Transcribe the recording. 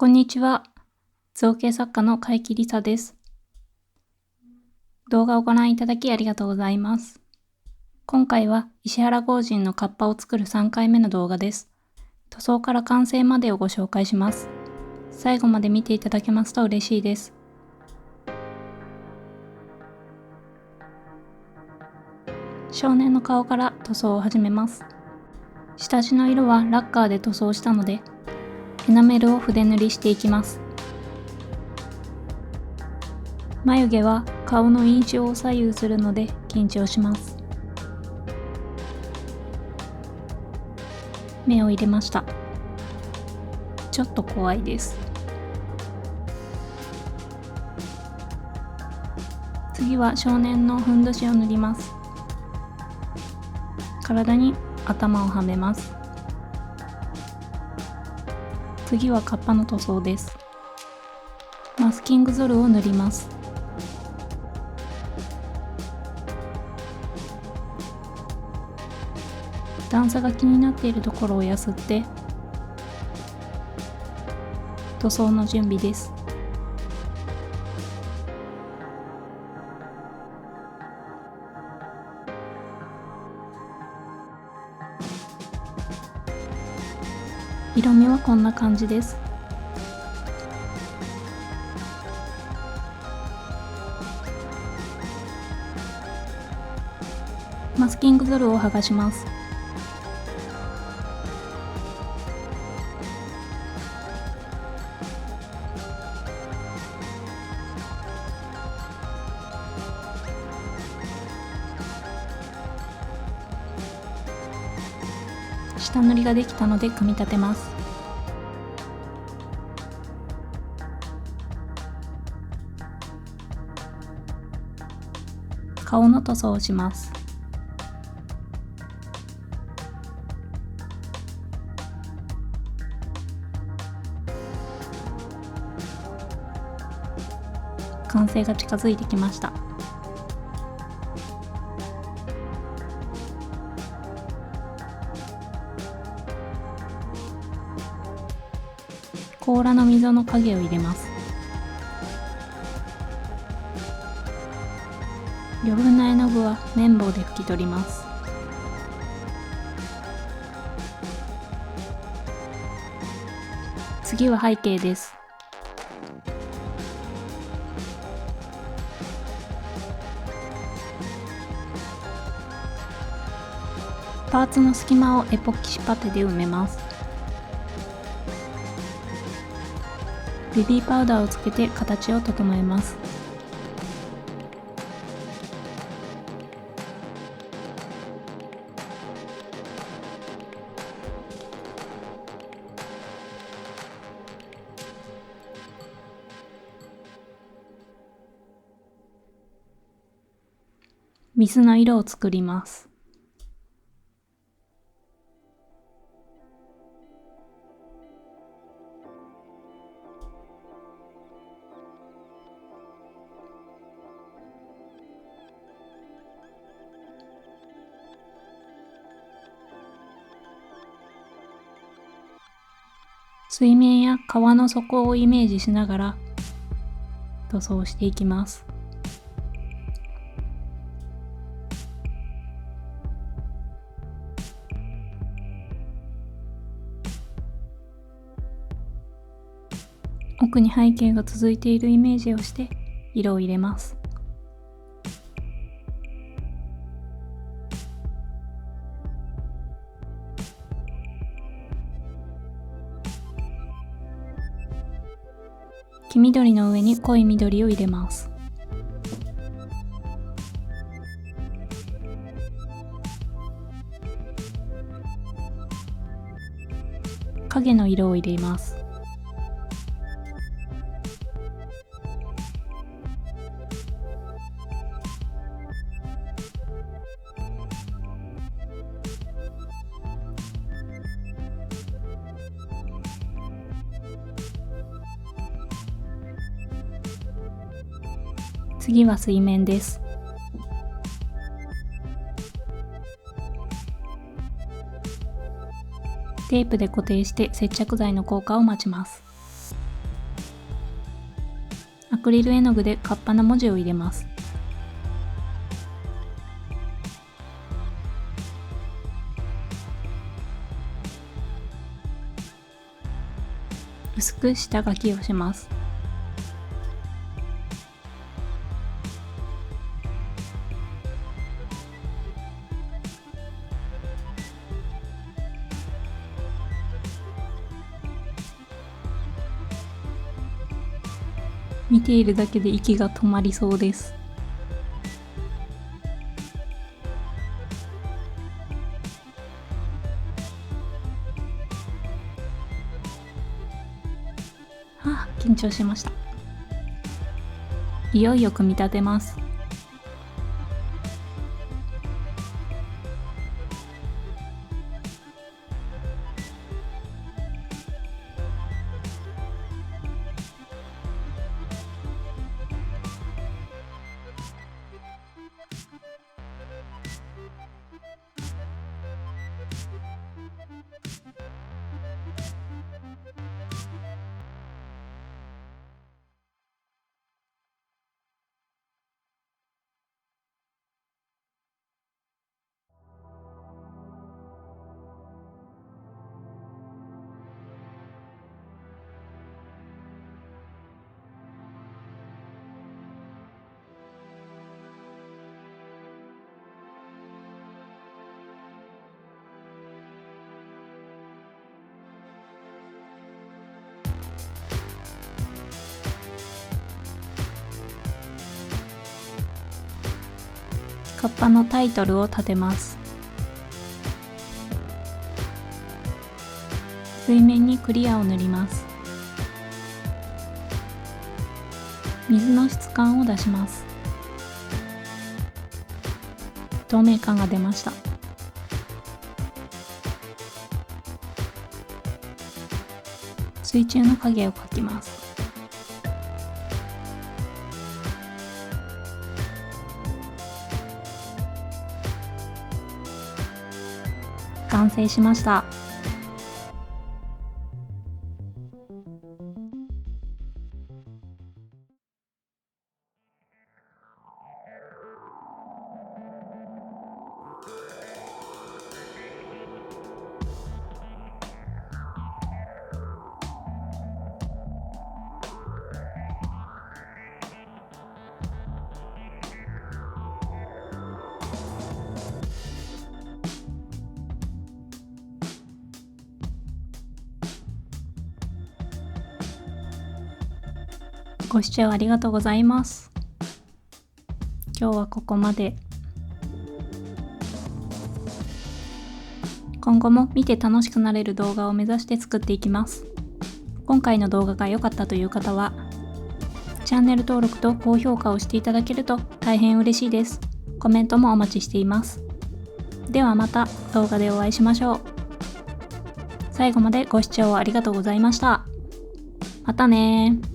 こんにちは。造形作家の海木りさです。動画をご覧いただきありがとうございます。今回は石原剛人のカッパを作る3回目の動画です。塗装から完成までをご紹介します。最後まで見ていただけますと嬉しいです。少年の顔から塗装を始めます。下地の色はラッカーで塗装したので、エナメルを筆塗りしていきます。眉毛は顔の印象を左右するので緊張します。目を入れました。ちょっと怖いです。次は少年のふんどしを塗ります。体に頭をはめます。次はカッパの塗装です。マスキングゾルを塗ります。段差が気になっているところをやすって塗装の準備です。色味はこんな感じです。マスキングゾルを剥がします。下塗りができたので組み立てます。顔の塗装をします。完成が近づいてきました。甲羅の溝の影を入れます。余分な絵の具は綿棒で拭き取ります。次は背景です。パーツの隙間をエポキシパテで埋めます。ベビーパウダーをつけて形を整えます。水の色を作ります。水面や川の底をイメージしながら塗装していきます。奥に背景が続いているイメージをして色を入れます。黄緑の上に濃い緑を入れます。影の色を入れます。次は水面です。テープで固定して接着剤の効果を待ちます。アクリル絵の具でカッパの文字を入れます。薄く下書きをします。見ているだけで息が止まりそうです。緊張しました。いよいよ組み立てます。カッパのタイトルを立てます。水面にクリアを塗ります。水の質感を出します。透明感が出ました。水中の影を描きます。完成しました。ご視聴ありがとうございます。今日はここまで。今後も見て楽しくなれる動画を目指して作っていきます。今回の動画が良かったという方は、チャンネル登録と高評価をしていただけると大変嬉しいです。コメントもお待ちしています。ではまた動画でお会いしましょう。最後までご視聴ありがとうございました。またねー。